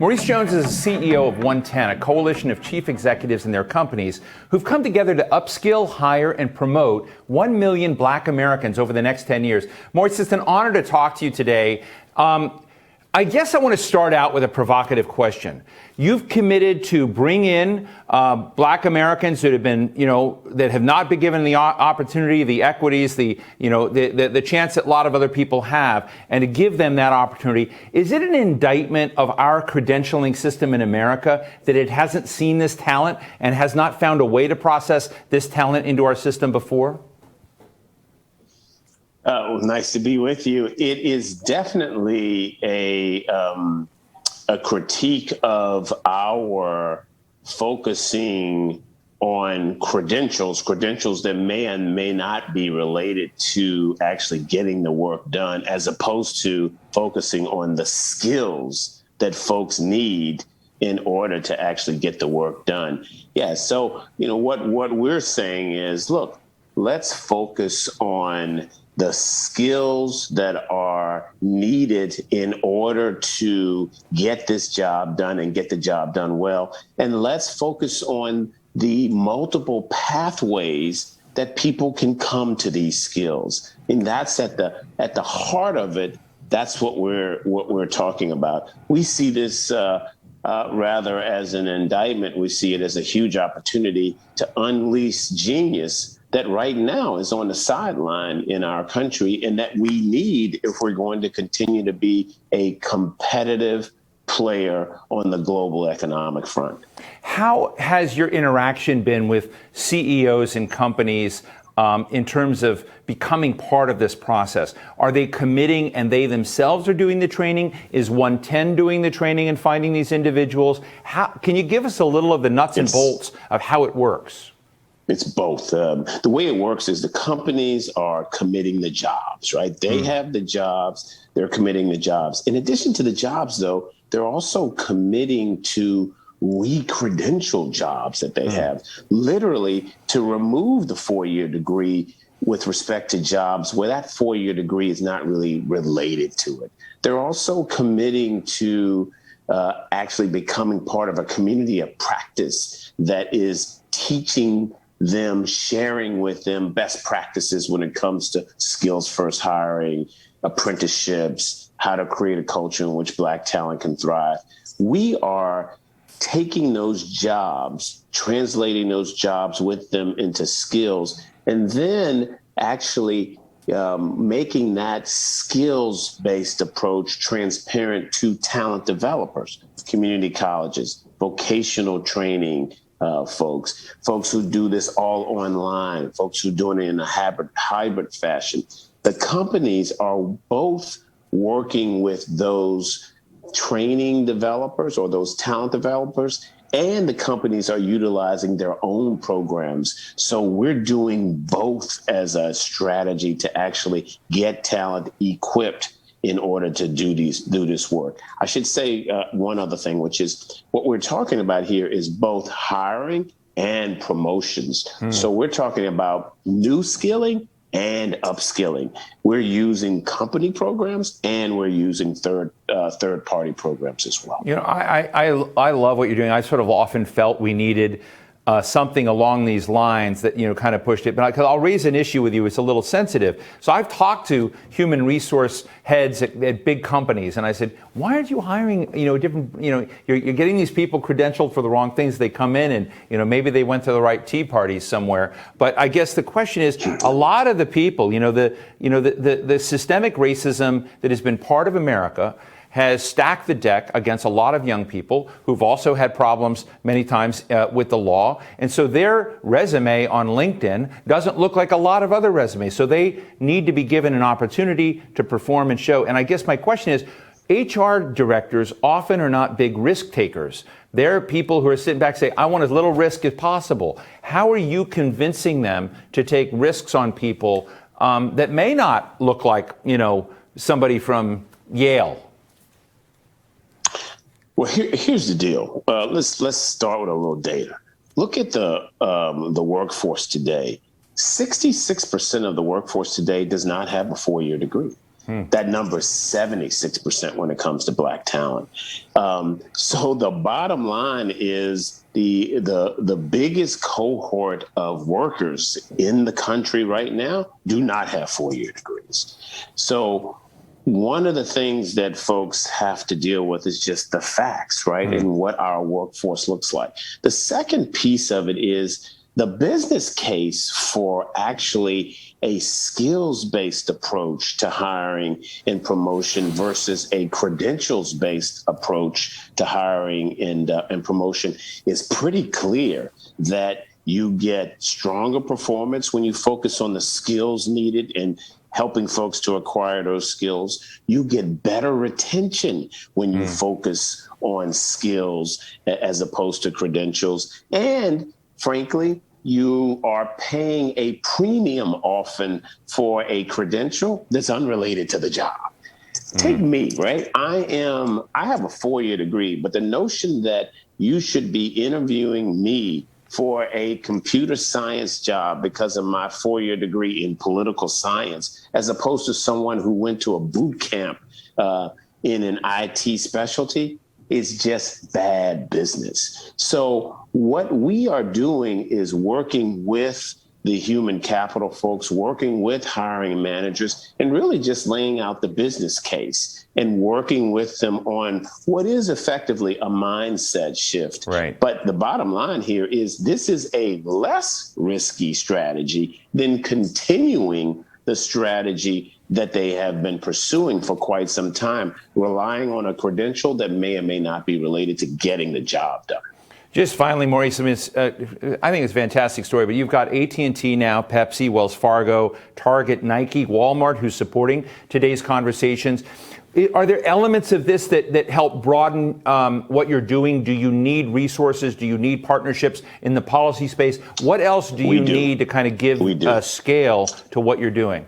Maurice Jones is the CEO of OneTen, a coalition of chief executives and their companies who've come together to upskill, hire, and promote 1 million black Americans over the next 10 years. Maurice, it's an honor to talk to you today. I guess I want to start out with a provocative question. You've committed to bring in black Americans that have been, that have not been given the opportunity, the equities, the chance that a lot of other people have, and to give them that opportunity. Is it an indictment of our credentialing system in America that it hasn't seen this talent and has not found a way to process this talent into our system before? Nice to be with you. It is definitely a critique of our focusing on credentials that may and may not be related to actually getting the work done, as opposed to focusing on the skills that folks need in order to actually get the work done. Yeah. So, what we're saying is, look, let's focus on the skills that are needed in order to get this job done and get the job done well. And let's focus on the multiple pathways that people can come to these skills. And that's at the heart of it. That's what we're talking about. We see this rather as an indictment. We see it as a huge opportunity to unleash genius that right now is on the sideline in our country, and that we need if we're going to continue to be a competitive player on the global economic front. How has your interaction been with CEOs and companies in terms of becoming part of this process? Are they committing and they themselves are doing the training? Is OneTen doing the training and finding these individuals? Can you give us a little of the nuts and bolts of how it works? It's both. The way it works is the companies are committing the jobs, right? They have the jobs, they're committing the jobs. In addition to the jobs, though, they're also committing to re-credential jobs that they have, literally to remove the 4-year degree with respect to jobs where that 4-year degree is not really related to it. They're also committing to actually becoming part of a community of practice that is teaching them, sharing with them best practices when it comes to skills first hiring, apprenticeships, how to create a culture in which black talent can thrive. We are taking those jobs, translating those jobs with them into skills, and then actually making that skills-based approach transparent to talent developers, community colleges, vocational training, folks who do this all online, folks who are doing it in a hybrid fashion. The companies are both working with those training developers or those talent developers, and the companies are utilizing their own programs. So we're doing both as a strategy to actually get talent equipped in order to do this work. I should say one other thing, which is what we're talking about here is both hiring and promotions. So we're talking about new skilling and upskilling. We're using company programs and we're using third-party programs as well. I love what you're doing. I sort of often felt we needed something along these lines that, kind of pushed it. But I'll raise an issue with you. It's a little sensitive. So I've talked to human resource heads at big companies, and I said, why aren't you hiring, different, you're getting these people credentialed for the wrong things. They come in and, maybe they went to the right tea parties somewhere. But I guess the question is, a lot of the people, the systemic racism that has been part of America has stacked the deck against a lot of young people who've also had problems many times with the law. And so their resume on LinkedIn doesn't look like a lot of other resumes. So they need to be given an opportunity to perform and show. And I guess my question is, HR directors often are not big risk takers. They're people who are sitting back and say, I want as little risk as possible. How are you convincing them to take risks on people that may not look like, somebody from Yale? Well, here's the deal. Let's start with a little data. Look at the workforce today. 66% of the workforce today does not have a 4-year degree. That number is 76% when it comes to Black talent. So the bottom line is the biggest cohort of workers in the country right now do not have 4-year degrees. So one of the things that folks have to deal with is just the facts, right? And what our workforce looks like. The second piece of it is the business case for actually a skills-based approach to hiring and promotion versus a credentials-based approach to hiring and promotion is pretty clear. That you get stronger performance when you focus on the skills needed and helping folks to acquire those skills. You get better retention when you focus on skills as opposed to credentials. And frankly, you are paying a premium often for a credential that's unrelated to the job. Take me, right? I have a 4-year degree, but the notion that you should be interviewing me for a computer science job because of my 4-year degree in political science, as opposed to someone who went to a boot camp in an IT specialty, is just bad business. So what we are doing is working with the human capital folks, working with hiring managers, and really just laying out the business case and working with them on what is effectively a mindset shift. Right. But the bottom line here is this is a less risky strategy than continuing the strategy that they have been pursuing for quite some time, relying on a credential that may or may not be related to getting the job done. Just finally, Maurice, I mean, I think it's a fantastic story, but you've got AT&T now, Pepsi, Wells Fargo, Target, Nike, Walmart, who's supporting today's conversations. Are there elements of this that help broaden what you're doing? Do you need resources? Do you need partnerships in the policy space? What else do you need to kind of give a scale to what you're doing?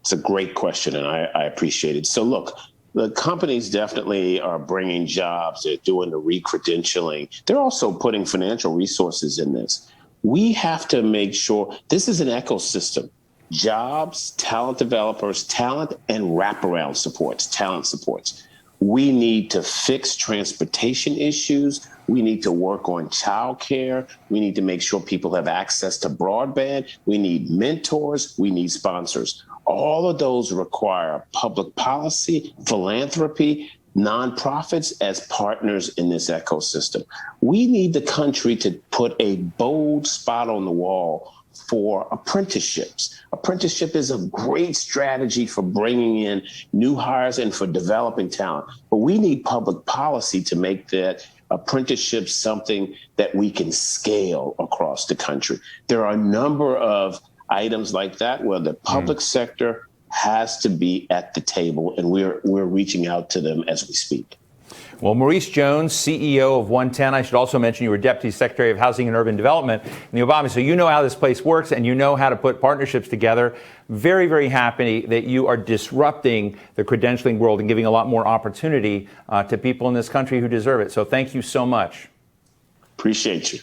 It's a great question, and I appreciate it. So look, the companies definitely are bringing jobs. They're doing the re-credentialing. They're also putting financial resources in this. We have to make sure this is an ecosystem. Jobs, talent developers, talent, and wraparound supports, talent supports. We need to fix transportation issues. We need to work on childcare. We need to make sure people have access to broadband. We need mentors. We need sponsors. All of those require public policy, philanthropy, nonprofits as partners in this ecosystem. We need the country to put a bold spot on the wall for apprenticeships. Apprenticeship is a great strategy for bringing in new hires and for developing talent. But we need public policy to make that apprenticeship something that we can scale across the country. There are a number of items like that where the public sector has to be at the table, and we're reaching out to them as we speak. Well, Maurice Jones, CEO of OneTen. I should also mention you were Deputy Secretary of Housing and Urban Development in the Obama, so you know how this place works and you know how to put partnerships together. Very, very happy that you are disrupting the credentialing world and giving a lot more opportunity to people in this country who deserve it. So thank you so much. Appreciate you.